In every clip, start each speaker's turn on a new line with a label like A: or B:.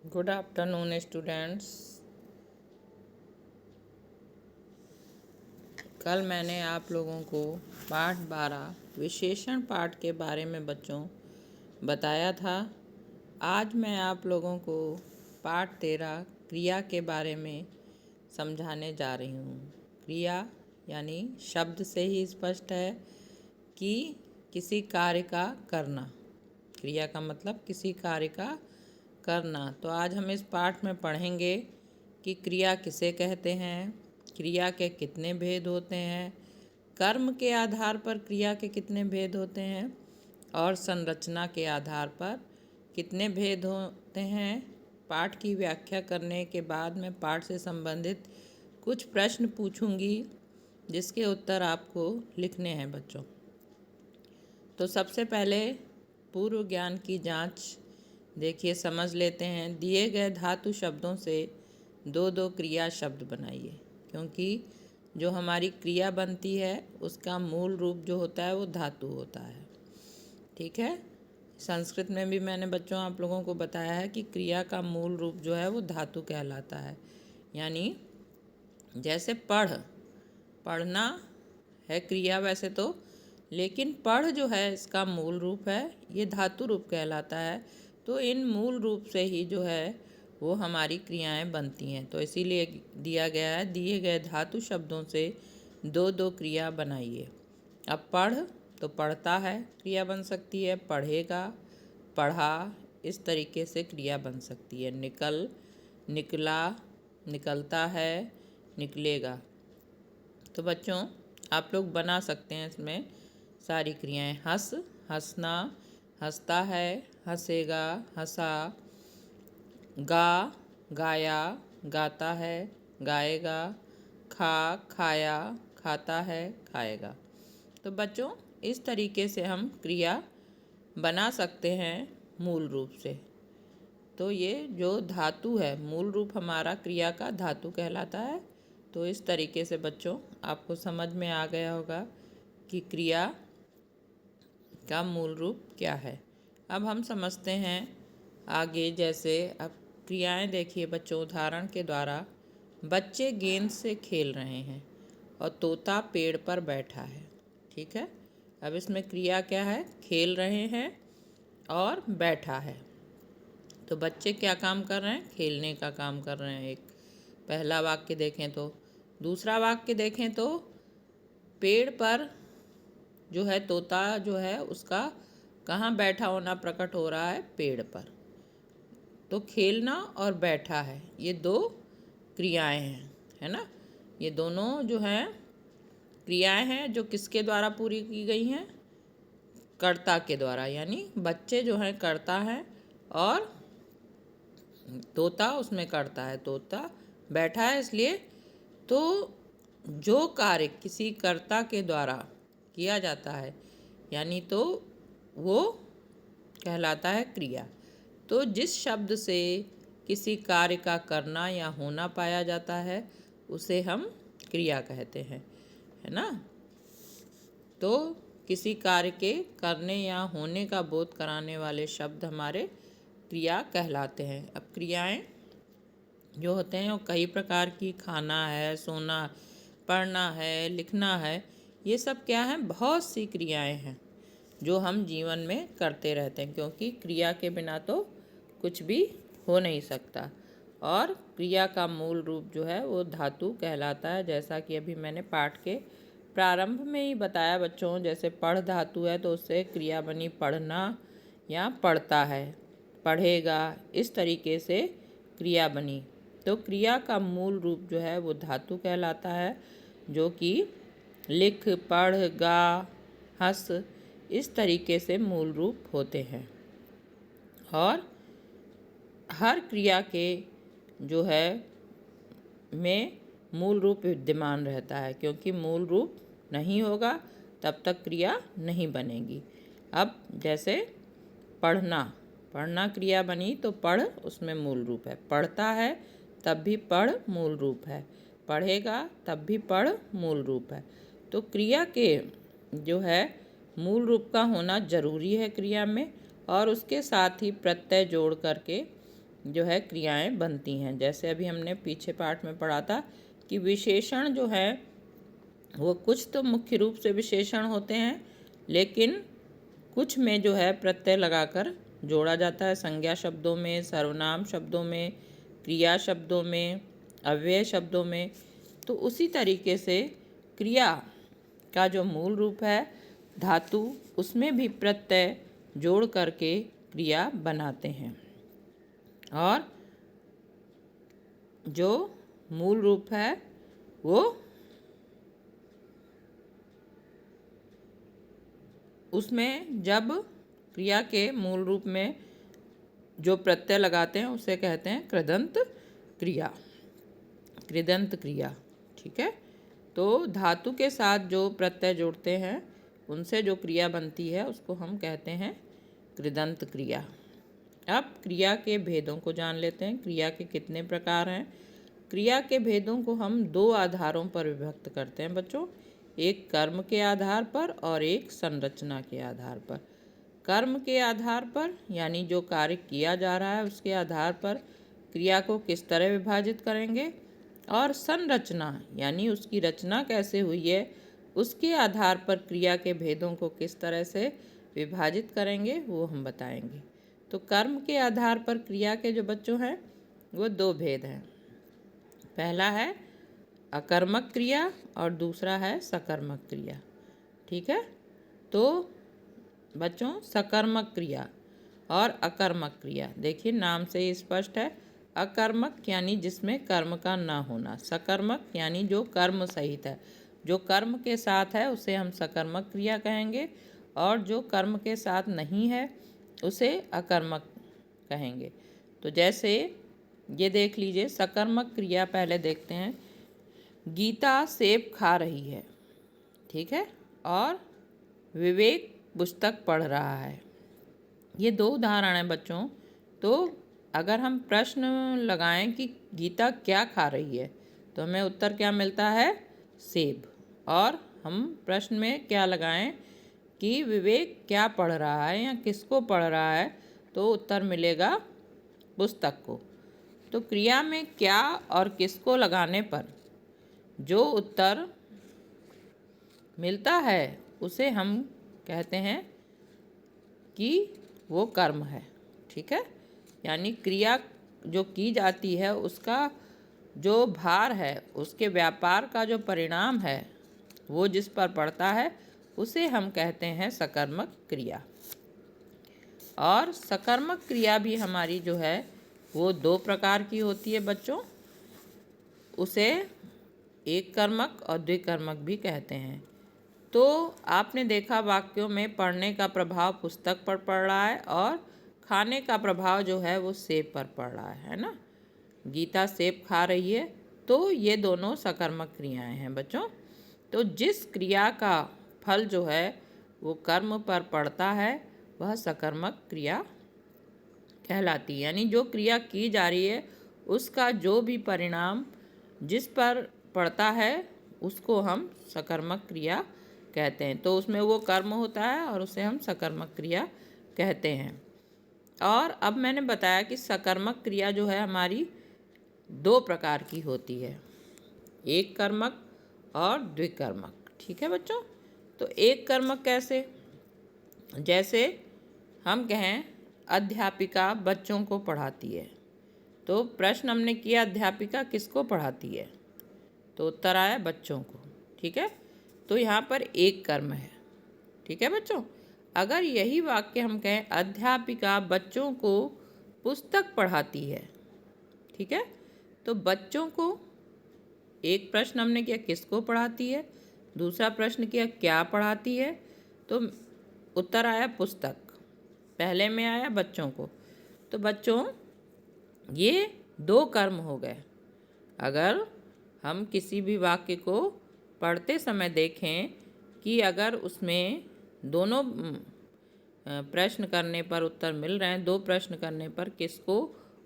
A: Good afternoon students. कल मैंने आप लोगों को पाठ 12 विशेषण पाठ के बारे में बच्चों बताया था। आज मैं आप लोगों को पाठ 13 क्रिया के बारे में समझाने जा रही हूँ। क्रिया यानी शब्द से ही स्पष्ट है कि किसी कार्य का करना। क्रिया का मतलब किसी कार्य का करना। तो आज हम इस पाठ में पढ़ेंगे कि क्रिया किसे कहते हैं, क्रिया के कितने भेद होते हैं, कर्म के आधार पर क्रिया के कितने भेद होते हैं और संरचना के आधार पर कितने भेद होते हैं। पाठ की व्याख्या करने के बाद मैं पाठ से संबंधित कुछ प्रश्न पूछूंगी जिसके उत्तर आपको लिखने हैं बच्चों। तो सबसे पहले पूर्व ज्ञान की जांच देखिए, समझ लेते हैं। दिए गए धातु शब्दों से दो दो क्रिया शब्द बनाइए, क्योंकि जो हमारी क्रिया बनती है उसका मूल रूप जो होता है वो धातु होता है। ठीक है। संस्कृत में भी मैंने बच्चों आप लोगों को बताया है कि क्रिया का मूल रूप जो है वो धातु कहलाता है। यानी जैसे पढ़ना है क्रिया वैसे तो, लेकिन पढ़ जो है इसका मूल रूप है, ये धातु रूप कहलाता है। तो इन मूल रूप से ही जो है वो हमारी क्रियाएं बनती हैं। तो इसीलिए दिया गया है, दिए गए धातु शब्दों से दो दो क्रिया बनाइए। अब पढ़ तो पढ़ता है क्रिया बन सकती है, पढ़ेगा, पढ़ा, इस तरीके से क्रिया बन सकती है। निकल, निकला, निकलता है, निकलेगा। तो बच्चों आप लोग बना सकते हैं इसमें सारी क्रियाएं। हंस, हंसना, हंसता है, हंसेगा, हंसा। गा, गाया, गाता है, गाएगा। खा, खाया, खाता है, खाएगा। तो बच्चों इस तरीके से हम क्रिया बना सकते हैं मूल रूप से। तो ये जो धातु है, मूल रूप हमारा क्रिया का धातु कहलाता है। तो इस तरीके से बच्चों आपको समझ में आ गया होगा कि क्रिया का मूल रूप क्या है। अब हम समझते हैं आगे। जैसे अब क्रियाएं देखिए बच्चों, उदाहरण के द्वारा बच्चे गेंद से खेल रहे हैं और तोता पेड़ पर बैठा है। ठीक है। अब इसमें क्रिया क्या है? खेल रहे हैं और बैठा है। तो बच्चे क्या काम कर रहे हैं? खेलने का काम कर रहे हैं। एक पहला वाक्य देखें तो। दूसरा वाक्य देखें तो पेड़ पर जो है तोता जो है उसका कहाँ बैठा होना प्रकट हो रहा है? पेड़ पर। तो खेलना और बैठा है, ये दो क्रियाएं हैं, है ना। ये दोनों जो हैं क्रियाएं हैं जो किसके द्वारा पूरी की गई हैं? कर्ता के द्वारा। यानी बच्चे जो हैं कर्ता हैं और तोता उसमें कर्ता है। तोता बैठा है इसलिए। तो जो कार्य किसी कर्ता के द्वारा किया जाता है यानी तो वो कहलाता है क्रिया। तो जिस शब्द से किसी कार्य का करना या होना पाया जाता है उसे हम क्रिया कहते हैं, है ना। तो किसी कार्य के करने या होने का बोध कराने वाले शब्द हमारे क्रिया कहलाते हैं। अब क्रियाएं जो होते हैं वो कई प्रकार की, खाना है, सोना, पढ़ना है, लिखना है, ये सब क्या है? बहुत सी क्रियाएं हैं जो हम जीवन में करते रहते हैं, क्योंकि क्रिया के बिना तो कुछ भी हो नहीं सकता। और क्रिया का मूल रूप जो है वो धातु कहलाता है, जैसा कि अभी मैंने पाठ के प्रारंभ में ही बताया बच्चों। जैसे पढ़ धातु है तो उससे क्रिया बनी पढ़ना या पढ़ता है, पढ़ेगा, इस तरीके से क्रिया बनी। तो क्रिया का मूल रूप जो है वो धातु कहलाता है, जो कि लिख, पढ़, गा, हंस, इस तरीके से मूल रूप होते हैं। और हर क्रिया के जो है में मूल रूप विद्यमान रहता है, क्योंकि मूल रूप नहीं होगा तब तक क्रिया नहीं बनेगी। अब जैसे पढ़ना, पढ़ना क्रिया बनी तो पढ़ उसमें मूल रूप है। पढ़ता है तब भी पढ़ मूल रूप है, पढ़ेगा तब भी पढ़ मूल रूप है। तो क्रिया के जो है मूल रूप का होना जरूरी है क्रिया में, और उसके साथ ही प्रत्यय जोड़ करके जो है क्रियाएं बनती हैं। जैसे अभी हमने पीछे पाठ में पढ़ा था कि विशेषण जो है वो कुछ तो मुख्य रूप से विशेषण होते हैं, लेकिन कुछ में जो है प्रत्यय लगाकर जोड़ा जाता है। संज्ञा शब्दों में, सर्वनाम शब्दों में, क्रिया शब्दों में, अव्यय शब्दों में। तो उसी तरीके से क्रिया का जो मूल रूप है धातु, उसमें भी प्रत्यय जोड़ करके क्रिया बनाते हैं। और जो मूल रूप है वो उसमें जब क्रिया के मूल रूप में जो प्रत्यय लगाते हैं उसे कहते हैं कृदंत क्रिया, कृदंत क्रिया। ठीक है, तो धातु के साथ जो प्रत्यय जोड़ते हैं उनसे जो क्रिया बनती है उसको हम कहते हैं कृदंत क्रिया। अब क्रिया के भेदों को जान लेते हैं। क्रिया के कितने प्रकार हैं? क्रिया के भेदों को हम दो आधारों पर विभक्त करते हैं बच्चों, एक कर्म के आधार पर और एक संरचना के आधार पर। कर्म के आधार पर यानी जो कार्य किया जा रहा है उसके आधार पर क्रिया को किस तरह विभाजित करेंगे, और संरचना यानी उसकी रचना कैसे हुई है उसके आधार पर क्रिया के भेदों को किस तरह से विभाजित करेंगे वो हम बताएंगे। तो कर्म के आधार पर क्रिया के जो बच्चों हैं वो दो भेद हैं। पहला है अकर्मक क्रिया और दूसरा है सकर्मक क्रिया। ठीक है, तो बच्चों सकर्मक क्रिया और अकर्मक क्रिया, देखिए नाम से ही स्पष्ट है। अकर्मक यानी जिसमें कर्म का ना होना, सकर्मक यानी जो कर्म सहित है, जो कर्म के साथ है उसे हम सकर्मक क्रिया कहेंगे, और जो कर्म के साथ नहीं है उसे अकर्मक कहेंगे। तो जैसे ये देख लीजिए, सकर्मक क्रिया पहले देखते हैं। गीता सेब खा रही है, ठीक है, और विवेक पुस्तक पढ़ रहा है। ये दो उदाहरण हैं बच्चों। तो अगर हम प्रश्न लगाएं कि गीता क्या खा रही है तो हमें उत्तर क्या मिलता है? सेब। और हम प्रश्न में क्या लगाएं कि विवेक क्या पढ़ रहा है या किसको पढ़ रहा है तो उत्तर मिलेगा पुस्तक को। तो क्रिया में क्या और किसको लगाने पर जो उत्तर मिलता है उसे हम कहते हैं कि वो कर्म है। ठीक है, यानी क्रिया जो की जाती है उसका जो भार है, उसके व्यापार का जो परिणाम है वो जिस पर पड़ता है उसे हम कहते हैं सकर्मक क्रिया। और सकर्मक क्रिया भी हमारी जो है वो दो प्रकार की होती है बच्चों। उसे एक कर्मक और द्विकर्मक भी कहते हैं। तो आपने देखा वाक्यों में पढ़ने का प्रभाव पुस्तक पर पड़ रहा है और खाने का प्रभाव जो है वो सेब पर पड़ रहा है ना। गीता सेब खा रही है, तो ये दोनों सकर्मक क्रियाएं हैं बच्चों। तो जिस क्रिया का फल जो है वो कर्म पर पड़ता है वह सकर्मक क्रिया कहलाती है। यानी जो क्रिया की जा रही है उसका जो भी परिणाम जिस पर पड़ता है उसको हम सकर्मक क्रिया कहते हैं। तो उसमें वो कर्म होता है और उसे हम सकर्मक क्रिया कहते हैं। और अब मैंने बताया कि सकर्मक क्रिया जो है हमारी दो प्रकार की होती है, एक कर्मक और द्विकर्मक। ठीक है बच्चों, तो एक कर्मक कैसे? जैसे हम कहें अध्यापिका बच्चों को पढ़ाती है, तो प्रश्न हमने किया अध्यापिका किसको पढ़ाती है, तो उत्तर आया बच्चों को। ठीक है, तो यहाँ पर एक कर्म है। ठीक है बच्चों, अगर यही वाक्य हम कहें अध्यापिका बच्चों को पुस्तक पढ़ाती है, ठीक है, तो बच्चों को एक प्रश्न हमने किया किसको पढ़ाती है, दूसरा प्रश्न किया क्या पढ़ाती है, तो उत्तर आया पुस्तक। पहले में आया बच्चों को। तो बच्चों ये दो कर्म हो गए। अगर हम किसी भी वाक्य को पढ़ते समय देखें कि अगर उसमें दोनों प्रश्न करने पर उत्तर मिल रहे हैं, दो प्रश्न करने पर किसको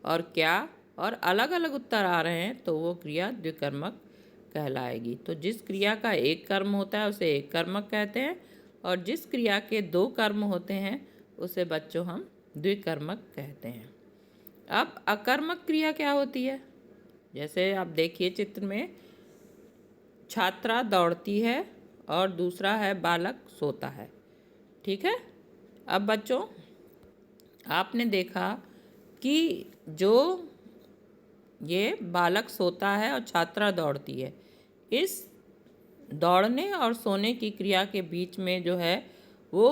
A: और क्या, और अलग अलग उत्तर आ रहे हैं, तो वो क्रिया द्विकर्मक कहलाएगी। तो जिस क्रिया का एक कर्म होता है उसे एक कर्मक कहते हैं, और जिस क्रिया के दो कर्म होते हैं उसे बच्चों हम द्विकर्मक कहते हैं। अब अकर्मक क्रिया क्या होती है? जैसे आप देखिए चित्र में, छात्रा दौड़ती है और दूसरा है बालक सोता है। ठीक है। अब बच्चों, आपने देखा कि जो ये बालक सोता है और छात्रा दौड़ती है, इस दौड़ने और सोने की क्रिया के बीच में जो है वो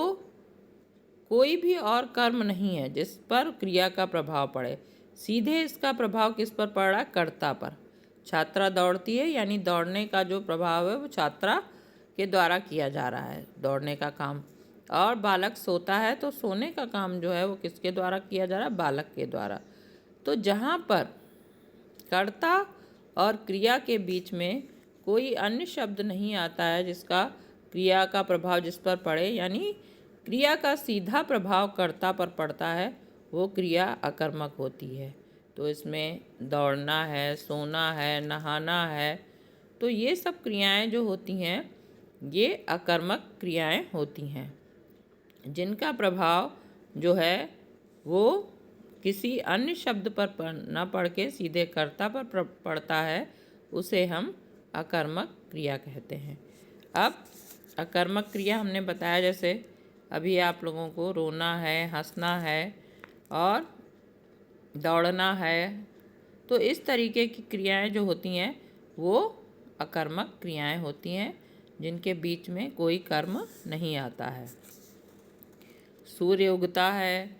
A: कोई भी और कर्म नहीं है जिस पर क्रिया का प्रभाव पड़े। सीधे इसका प्रभाव किस पर पड़ रहा है? कर्ता पर। छात्रा दौड़ती है यानी दौड़ने का जो प्रभाव है वो छात्रा के द्वारा किया जा रहा है, दौड़ने का काम। और बालक सोता है तो सोने का काम जो है वो किसके द्वारा किया जा रहा है? बालक के द्वारा। तो जहाँ पर कर्ता और क्रिया के बीच में कोई अन्य शब्द नहीं आता है जिसका क्रिया का प्रभाव जिस पर पड़े, यानी क्रिया का सीधा प्रभाव कर्ता पर पड़ता है, वो क्रिया अकर्मक होती है। तो इसमें दौड़ना है, सोना है, नहाना है, तो ये सब क्रियाएं जो होती हैं ये अकर्मक क्रियाएं होती हैं, जिनका प्रभाव जो है वो किसी अन्य शब्द पर न पढ़ के सीधे कर्ता पर पड़ता है, उसे हम अकर्मक क्रिया कहते हैं। अब अकर्मक क्रिया हमने बताया, जैसे अभी आप लोगों को रोना है, हंसना है और दौड़ना है, तो इस तरीके की क्रियाएं जो होती हैं वो अकर्मक क्रियाएं होती हैं, जिनके बीच में कोई कर्म नहीं आता है। सूर्य उगता है,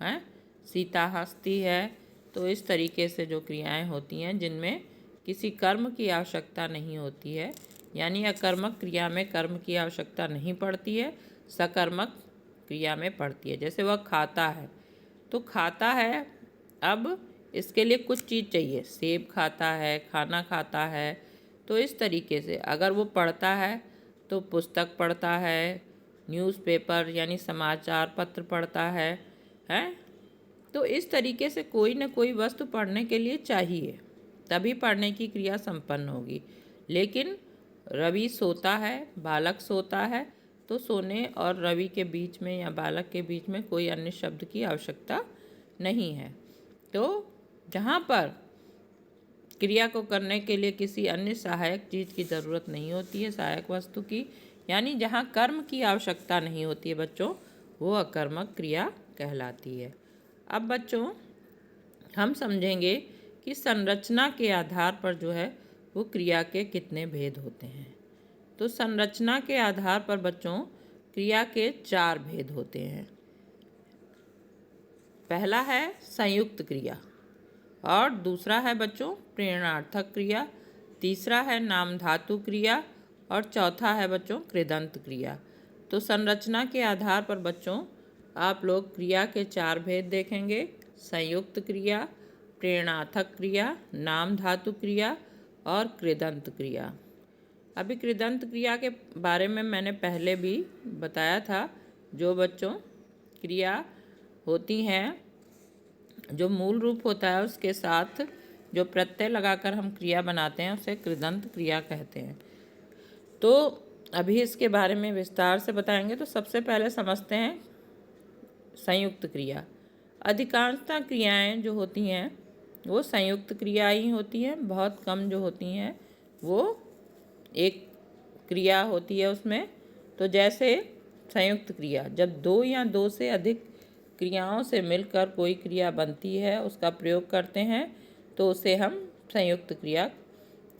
A: हैं? सीता हंसती है, तो इस तरीके से जो क्रियाएं होती हैं जिनमें किसी कर्म की आवश्यकता नहीं होती है, यानी अकर्मक क्रिया में कर्म की आवश्यकता नहीं पड़ती है, सकर्मक क्रिया में पड़ती है। जैसे वह खाता है, तो खाता है, अब इसके लिए कुछ चीज़ चाहिए, सेब खाता है, खाना खाता है, तो इस तरीके से अगर वो पढ़ता है तो पुस्तक पढ़ता है, न्यूज़पेपर यानी समाचार पत्र पढ़ता है, हैं? तो इस तरीके से कोई न कोई वस्तु पढ़ने के लिए चाहिए, तभी पढ़ने की क्रिया संपन्न होगी। लेकिन रवि सोता है, बालक सोता है, तो सोने और रवि के बीच में या बालक के बीच में कोई अन्य शब्द की आवश्यकता नहीं है। तो जहाँ पर क्रिया को करने के लिए किसी अन्य सहायक चीज़ की ज़रूरत नहीं होती है, सहायक वस्तु की, यानी जहाँ कर्म की आवश्यकता नहीं होती है बच्चों, वो अकर्मक क्रिया कहलाती है। अब बच्चों, हम समझेंगे कि संरचना के आधार पर जो है वो क्रिया के कितने भेद होते हैं। तो संरचना के आधार पर बच्चों क्रिया के 4 भेद होते हैं। पहला है संयुक्त क्रिया, और दूसरा है बच्चों प्रेरणार्थक क्रिया, तीसरा है नाम धातु क्रिया, और चौथा है बच्चों कृदंत क्रिया। तो संरचना के आधार पर बच्चों आप लोग क्रिया के 4 भेद देखेंगे: संयुक्त क्रिया, प्रेरणार्थक क्रिया, नाम धातु क्रिया और कृदंत क्रिया। अभी कृदंत क्रिया के बारे में मैंने पहले भी बताया था। जो बच्चों क्रिया होती हैं, जो मूल रूप होता है उसके साथ जो प्रत्यय लगाकर हम क्रिया बनाते हैं उसे कृदंत क्रिया कहते हैं। तो अभी इसके बारे में विस्तार से बताएंगे। तो सबसे पहले समझते हैं संयुक्त क्रिया। अधिकांशतः क्रियाएं जो होती हैं वो संयुक्त क्रिया ही होती हैं, बहुत कम जो होती हैं वो एक क्रिया होती है उसमें। तो जैसे संयुक्त क्रिया, जब 2 या 2 से अधिक क्रियाओं से मिलकर कोई क्रिया बनती है, उसका प्रयोग करते हैं, तो उसे हम संयुक्त क्रिया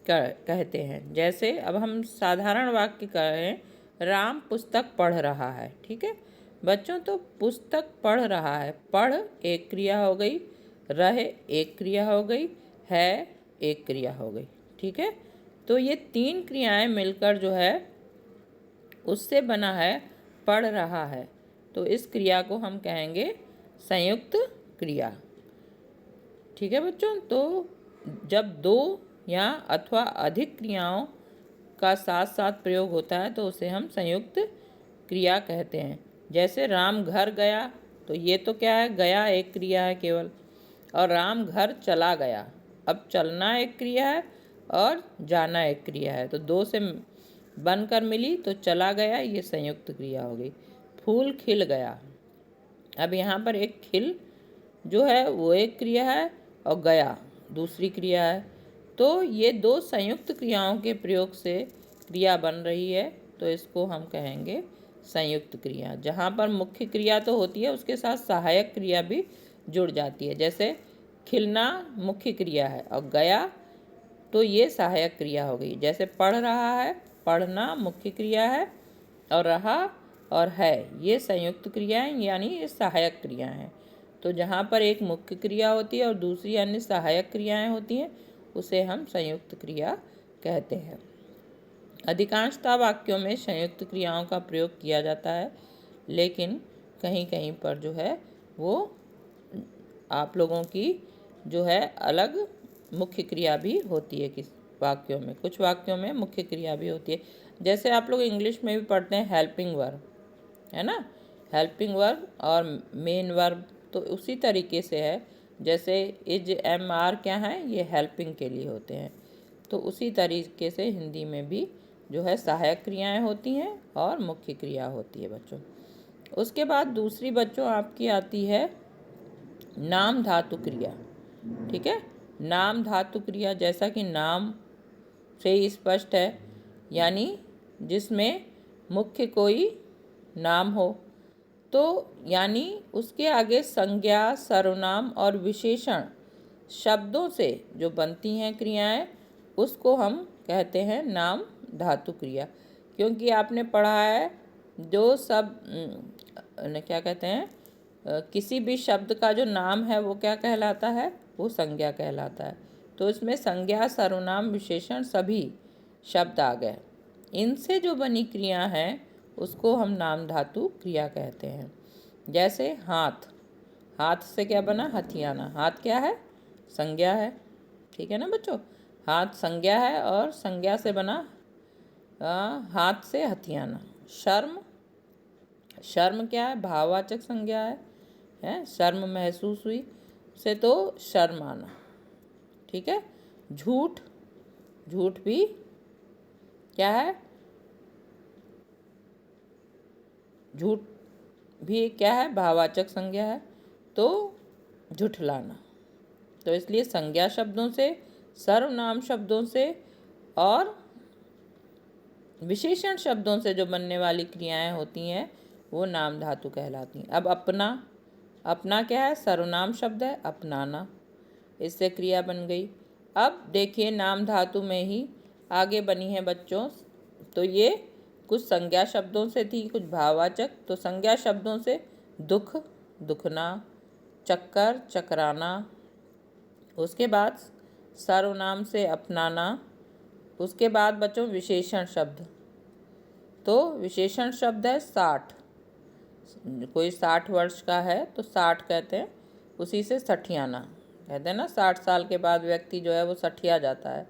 A: कहते हैं। जैसे अब हम साधारण वाक्य करें, राम पुस्तक पढ़ रहा है। ठीक है बच्चों, तो पुस्तक पढ़ रहा है, पढ़ एक क्रिया हो गई, रहे एक क्रिया हो गई, है एक क्रिया हो गई। ठीक है, तो ये 3 क्रियाएं मिलकर जो है उससे बना है पढ़ रहा है, तो इस क्रिया को हम कहेंगे संयुक्त क्रिया। ठीक है बच्चों, तो जब 2 या अथवा अधिक क्रियाओं का साथ साथ प्रयोग होता है तो उसे हम संयुक्त क्रिया कहते हैं। जैसे राम घर गया, तो ये तो क्या है, गया एक क्रिया है केवल, और राम घर चला गया, अब चलना एक क्रिया है और जाना एक क्रिया है, तो 2 से बनकर मिली तो चला गया, ये संयुक्त क्रिया हो गई। फूल खिल गया, अब यहाँ पर एक खिल जो है वो एक क्रिया है और गया दूसरी क्रिया है। तो ये दो संयुक्त क्रियाओं के प्रयोग से क्रिया बन रही है, तो इसको हम कहेंगे संयुक्त क्रिया। जहाँ पर मुख्य क्रिया तो होती है, उसके साथ सहायक क्रिया भी जुड़ जाती है। जैसे खिलना मुख्य क्रिया है और गया तो ये सहायक क्रिया हो गई। जैसे पढ़ रहा है, पढ़ना मुख्य क्रिया है और रहा और है ये संयुक्त क्रियाएं यानी ये सहायक क्रियाएं हैं। तो जहाँ पर एक मुख्य क्रिया होती है और दूसरी अन्य सहायक क्रियाएं होती हैं, उसे हम संयुक्त क्रिया कहते हैं। अधिकांशतः वाक्यों में संयुक्त क्रियाओं का प्रयोग किया जाता है, लेकिन कहीं कहीं पर जो है वो आप लोगों की जो है अलग मुख्य क्रिया भी होती है। किस वाक्यों में, कुछ वाक्यों में मुख्य क्रिया भी होती है। जैसे आप लोग इंग्लिश में भी पढ़ते हैं हेल्पिंग वर्ब, है ना, हेल्पिंग वर्ब और मेन वर्ब, तो उसी तरीके से है। जैसे इज एम आर क्या है, ये हेल्पिंग के लिए होते हैं। तो उसी तरीके से हिंदी में भी जो है सहायक क्रियाएं होती हैं और मुख्य क्रिया होती है बच्चों। उसके बाद दूसरी बच्चों आपकी आती है नाम धातु क्रिया। ठीक है, नाम धातु क्रिया जैसा कि नाम से ही स्पष्ट है, यानी जिसमें मुख्य कोई नाम हो, तो यानी उसके आगे संज्ञा, सर्वनाम और विशेषण शब्दों से जो बनती हैं क्रियाएं, उसको हम कहते हैं नाम धातु क्रिया। क्योंकि आपने पढ़ा है जो सब क्या कहते हैं, किसी भी शब्द का जो नाम है वो क्या कहलाता है, वो संज्ञा कहलाता है। तो इसमें संज्ञा, सर्वनाम, विशेषण सभी शब्द आ गए। इनसे जो बनी क्रिया है उसको हम नाम धातु क्रिया कहते हैं। जैसे हाथ, हाथ से क्या बना, हथियाना। हाथ क्या है, संज्ञा है। ठीक है ना बच्चों, हाथ संज्ञा है और संज्ञा से बना हाथ से हथियाना। शर्म, शर्म क्या है, भाववाचक संज्ञा है, शर्म महसूस हुई से तो शर्म आना। ठीक है, झूठ, झूठ भी क्या है, झूठ भी क्या है, भाववाचक संज्ञा है, तो झुठलाना। तो इसलिए संज्ञा शब्दों से, सर्वनाम शब्दों से और विशेषण शब्दों से जो बनने वाली क्रियाएं होती हैं वो नाम धातु कहलाती हैं। अब अपना, अपना क्या है, सर्वनाम शब्द है, अपनाना, इससे क्रिया बन गई। अब देखिए नाम धातु में ही आगे बनी है बच्चों, तो ये कुछ संज्ञा शब्दों से थी, कुछ भाववाचक। तो संज्ञा शब्दों से दुख, दुखना, चक्कर, चकराना। उसके बाद सर्वनाम से अपनाना। उसके बाद बच्चों विशेषण शब्द, तो विशेषण शब्द है 60। कोई 60 वर्ष का है तो 60 कहते हैं, उसी से सठियाना कहते हैं ना, 60 साल के बाद व्यक्ति जो है वो सठिया जाता है,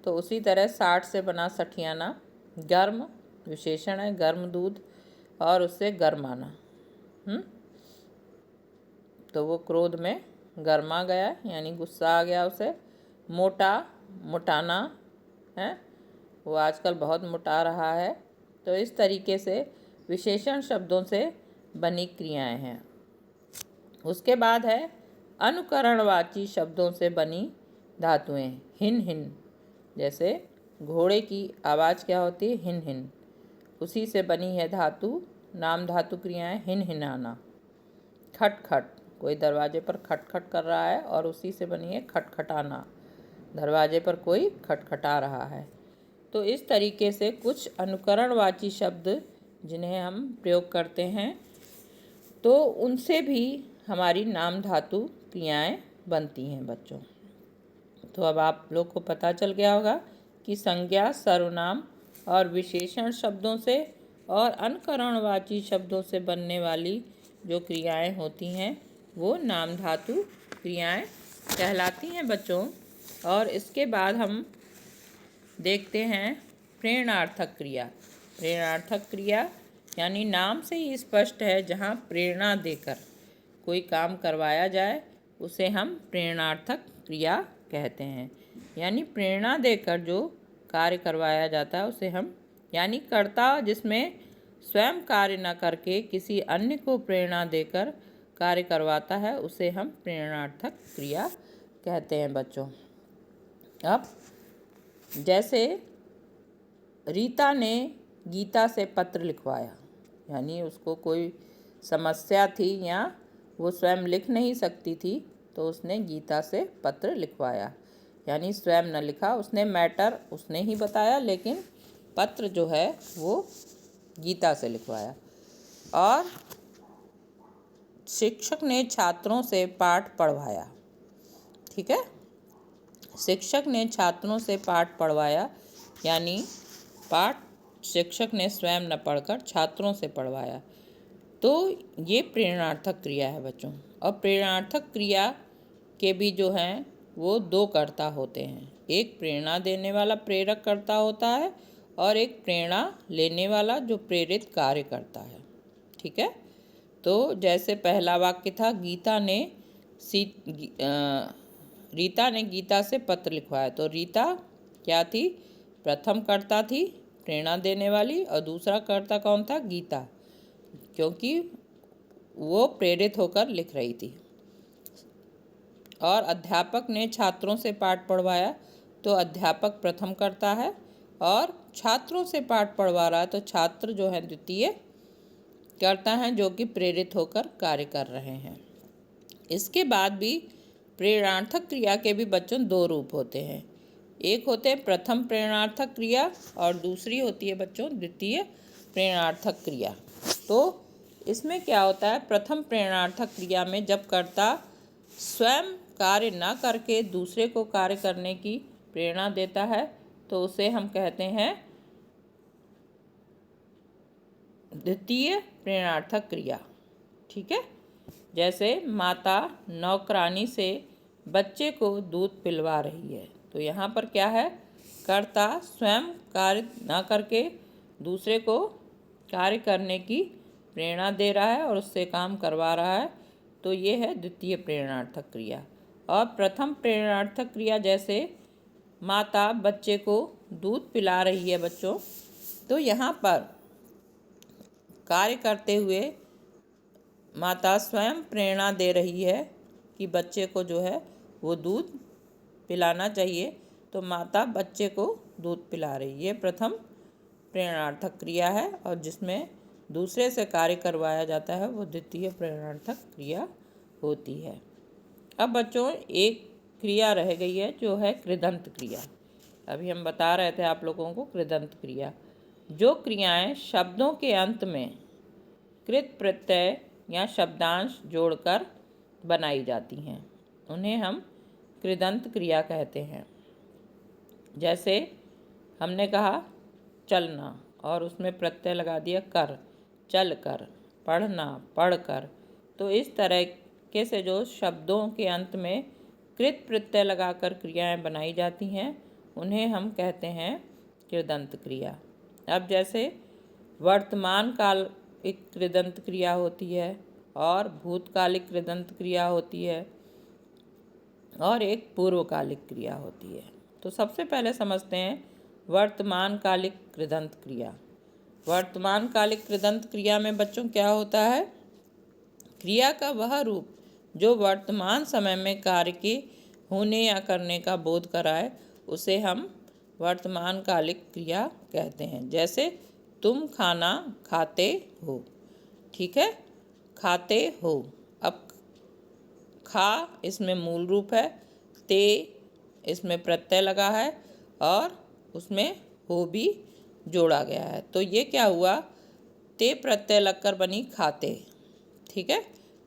A: तो उसी तरह 60 से बना सठियाना। गर्म विशेषण है, गर्म दूध और उससे गर्माना। तो वो क्रोध में गर्मा गया यानी गुस्सा आ गया उसे। मोटा, मोटाना है, वो आजकल बहुत मोटा रहा है। तो इस तरीके से विशेषण शब्दों से बनी क्रियाएं हैं। उसके बाद है अनुकरणवाची शब्दों से बनी धातुएं। हिन हिन, जैसे घोड़े की आवाज़ क्या होती है, हिन हिन, उसी से बनी है धातु, नाम धातु क्रियाएं। हिन हिनाना। खट खट, कोई दरवाजे पर खटखट कर रहा है और उसी से बनी है खटखटाना, दरवाजे पर कोई खटखटा रहा है। तो इस तरीके से कुछ अनुकरणवाची शब्द जिन्हें हम प्रयोग करते हैं, तो उनसे भी हमारी नाम धातु क्रियाएं बनती हैं बच्चों। तो अब आप लोग को पता चल गया होगा कि संज्ञा, सर्वनाम और विशेषण शब्दों से और अनुकरणवाची शब्दों से बनने वाली जो क्रियाएं होती हैं वो नाम धातु क्रियाएं कहलाती हैं बच्चों। और इसके बाद हम देखते हैं प्रेरणार्थक क्रिया। प्रेरणार्थक क्रिया यानी नाम से ही स्पष्ट है, जहाँ प्रेरणा देकर कोई काम करवाया जाए उसे हम प्रेरणार्थक क्रिया कहते हैं। यानी प्रेरणा देकर जो कार्य करवाया जाता है उसे हम, यानी कर्ता जिसमें स्वयं कार्य न करके किसी अन्य को प्रेरणा देकर कार्य करवाता है उसे हम प्रेरणार्थक क्रिया कहते हैं बच्चों। अब जैसे रीता ने गीता से पत्र लिखवाया, यानी उसको कोई समस्या थी या वो स्वयं लिख नहीं सकती थी, तो उसने गीता से पत्र लिखवाया, यानी स्वयं न लिखा उसने, मैटर उसने ही बताया, लेकिन पत्र जो है वो गीता से लिखवाया। और शिक्षक ने छात्रों से पाठ पढ़वाया, ठीक है, शिक्षक ने छात्रों से पाठ पढ़वाया, यानी पाठ शिक्षक ने स्वयं न पढ़कर छात्रों से पढ़वाया। तो ये प्रेरणार्थक क्रिया है बच्चों। और प्रेरणार्थक क्रिया के भी जो हैं वो दो कर्ता होते हैं, एक प्रेरणा देने वाला प्रेरक कर्ता होता है और एक प्रेरणा लेने वाला जो प्रेरित कार्य करता है, ठीक है। तो जैसे पहला वाक्य था, रीता ने गीता से पत्र लिखवाया, तो रीता क्या थी, प्रथम कर्ता थी प्रेरणा देने वाली, और दूसरा कर्ता कौन था, गीता, क्योंकि वो प्रेरित होकर लिख रही थी। और अध्यापक ने छात्रों से पाठ पढ़वाया, तो अध्यापक प्रथम कर्ता है, और छात्रों से पाठ पढ़वा रहा है तो छात्र जो है द्वितीय कर्ता हैं, जो कि प्रेरित होकर कार्य कर रहे हैं। इसके बाद भी प्रेरणार्थक क्रिया के भी बच्चों दो रूप होते हैं, एक होते हैं प्रथम प्रेरणार्थक क्रिया और दूसरी होती है बच्चों द्वितीय प्रेरणार्थक क्रिया। तो इसमें क्या होता है, प्रथम प्रेरणार्थक क्रिया में जब कर्ता स्वयं कार्य न करके दूसरे को कार्य करने की प्रेरणा देता है तो उसे हम कहते हैं द्वितीय प्रेरणार्थक क्रिया, ठीक है। जैसे माता नौकरानी से बच्चे को दूध पिलवा रही है, तो यहाँ पर क्या है, कर्ता स्वयं कार्य न करके दूसरे को कार्य करने की प्रेरणा दे रहा है और उससे काम करवा रहा है, तो ये है द्वितीय प्रेरणार्थक क्रिया। और प्रथम प्रेरणार्थक क्रिया जैसे माता बच्चे को दूध पिला रही है बच्चों, तो यहाँ पर कार्य करते हुए माता स्वयं प्रेरणा दे रही है कि बच्चे को जो है वो दूध पिलाना चाहिए, तो माता बच्चे को दूध पिला रही है, ये प्रथम प्रेरणार्थक क्रिया है। और जिसमें दूसरे से कार्य करवाया जाता है वो द्वितीय प्रेरणार्थक क्रिया होती है। अब बच्चों एक क्रिया रह गई है जो है कृदंत क्रिया। अभी हम बता रहे थे आप लोगों को कृदंत क्रिया, जो क्रियाएं शब्दों के अंत में कृत प्रत्यय या शब्दांश जोड़कर बनाई जाती हैं उन्हें हम कृदंत क्रिया कहते हैं। जैसे हमने कहा चलना और उसमें प्रत्यय लगा दिया कर, चल कर, पढ़ना, पढ़ कर, तो इस तरीके से जो शब्दों के अंत में कृत प्रत्यय लगाकर क्रियाएं बनाई जाती हैं उन्हें हम कहते हैं कृदंत क्रिया। अब जैसे वर्तमान काल एक कृदंत क्रिया होती है और भूतकालिक कृदंत क्रिया होती है और एक पूर्वकालिक क्रिया होती है। तो सबसे पहले समझते हैं वर्तमान कालिक कृदंत क्रिया। वर्तमान कालिक कृदंत क्रिया में बच्चों क्या होता है, क्रिया का वह रूप जो वर्तमान समय में कार्य के होने या करने का बोध कराए उसे हम वर्तमान कालिक क्रिया कहते हैं। जैसे तुम खाना खाते हो, ठीक है, खाते हो। अब खा इसमें मूल रूप है, ते इसमें प्रत्यय लगा है और उसमें हो भी जोड़ा गया है, तो ये क्या हुआ, ते प्रत्यय लगकर बनी खाते, ठीक है।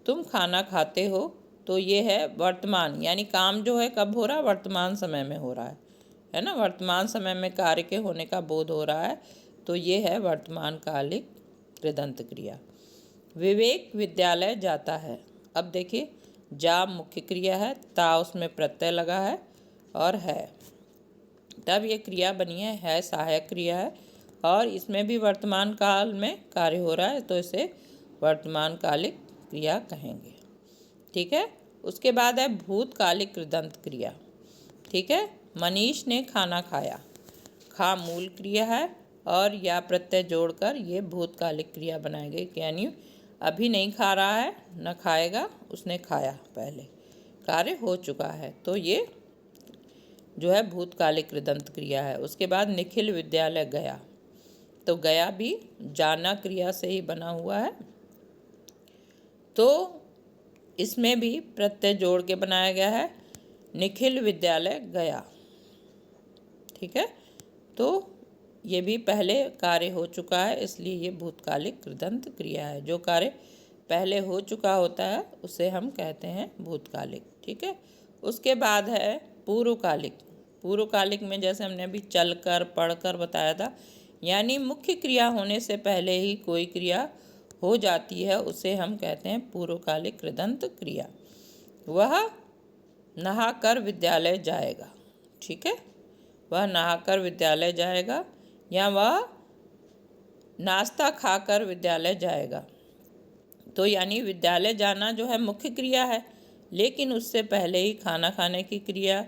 A: तुम खाना खाते हो, तो ये है वर्तमान, यानी काम जो है कब हो रहा है, वर्तमान समय में हो रहा है ना, वर्तमान समय में कार्य के होने का बोध हो रहा है, तो ये है वर्तमान कालिक कृदंत क्रिया। विवेक विद्यालय जाता है। अब देखिए जा मुख्य क्रिया है, ता उसमें प्रत्यय लगा है और है, तब ये क्रिया बनी है सहायक क्रिया है और इसमें भी वर्तमान काल में कार्य हो रहा है, तो इसे वर्तमान कालिक क्रिया कहेंगे, ठीक है। उसके बाद है भूतकालिक कृदंत क्रिया, ठीक है। मनीष ने खाना खाया, खा मूल क्रिया है और या प्रत्यय जोड़कर ये भूतकालिक क्रिया बनाई गई, यानी अभी नहीं खा रहा है, न खाएगा, उसने खाया पहले, कार्य हो चुका है। तो ये जो है भूतकालिक कृदंत क्रिया है। उसके बाद निखिल विद्यालय गया, तो गया भी जाना क्रिया से ही बना हुआ है, तो इसमें भी प्रत्यय जोड़ के बनाया गया है, निखिल विद्यालय गया। ठीक है, तो ये भी पहले कार्य हो चुका है, इसलिए ये भूतकालिक कृदंत क्रिया है। जो कार्य पहले हो चुका होता है उसे हम कहते हैं भूतकालिक। ठीक है, उसके बाद है पूर्वकालिक। पूर्वकालिक में जैसे हमने अभी चलकर, पढ़कर बताया था, यानी मुख्य क्रिया होने से पहले ही कोई क्रिया हो जाती है, उसे हम कहते हैं पूर्वकालिक कृदंत क्रिया। वह नहाकर विद्यालय जाएगा। ठीक है, वह नहाकर विद्यालय जाएगा, या वह नाश्ता खाकर विद्यालय जाएगा। तो यानी विद्यालय जाना जो है मुख्य क्रिया है, लेकिन उससे पहले ही खाना खाने की क्रिया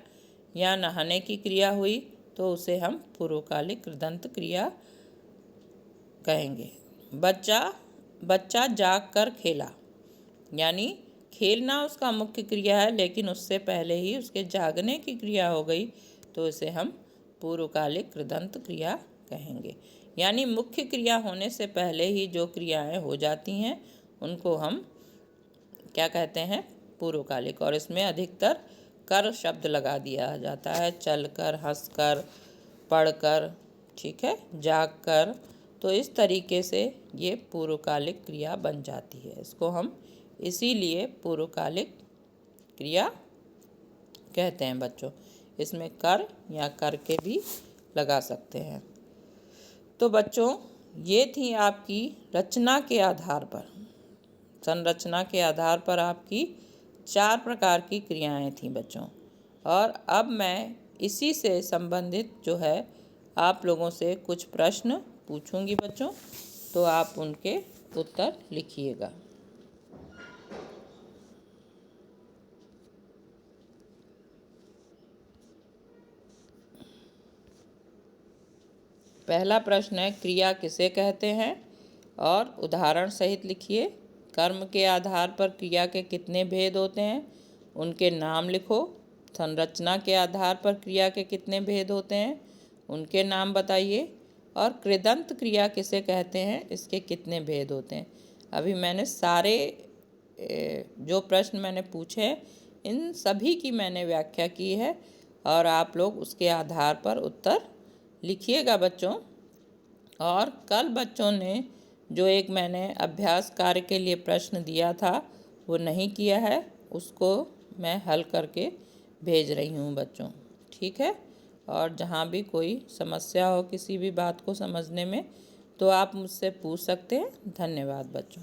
A: या नहाने की क्रिया हुई, तो उसे हम पूर्वकालिक कृदंत क्रिया कहेंगे। बच्चा जाग कर खेला, यानी खेलना उसका मुख्य क्रिया है, लेकिन उससे पहले ही उसके जागने की क्रिया हो गई, तो इसे हम पूर्वकालिक कृदंत क्रिया कहेंगे। यानी मुख्य क्रिया होने से पहले ही जो क्रियाएं हो जाती हैं उनको हम क्या कहते हैं, पूर्वकालिक। और इसमें अधिकतर कर शब्द लगा दिया जाता है, चलकर, हंसकर, पढ़कर, ठीक है, जागकर। तो इस तरीके से ये पूर्वकालिक क्रिया बन जाती है। इसको हम इसीलिए पूर्वकालिक क्रिया कहते हैं बच्चों। इसमें कर या करके भी लगा सकते हैं। तो बच्चों, ये थी आपकी रचना के आधार पर, संरचना के आधार पर आपकी 4 प्रकार की क्रियाएं थीं बच्चों। और अब मैं इसी से संबंधित जो है आप लोगों से कुछ प्रश्न पूछूंगी बच्चों, तो आप उनके उत्तर लिखिएगा। पहला प्रश्न है, क्रिया किसे कहते हैं, और उदाहरण सहित लिखिए। कर्म के आधार पर क्रिया के कितने भेद होते हैं, उनके नाम लिखो। संरचना के आधार पर क्रिया के कितने भेद होते हैं, उनके नाम बताइए। और कृदंत क्रिया किसे कहते हैं, इसके कितने भेद होते हैं। अभी मैंने सारे जो प्रश्न मैंने पूछे हैं, इन सभी की मैंने व्याख्या की है, और आप लोग उसके आधार पर उत्तर लिखिएगा बच्चों। और कल बच्चों ने जो एक मैंने अभ्यास कार्य के लिए प्रश्न दिया था वो नहीं किया है, उसको मैं हल करके भेज रही हूँ बच्चों। ठीक है, और जहाँ भी कोई समस्या हो किसी भी बात को समझने में, तो आप मुझसे पूछ सकते हैं। धन्यवाद बच्चों।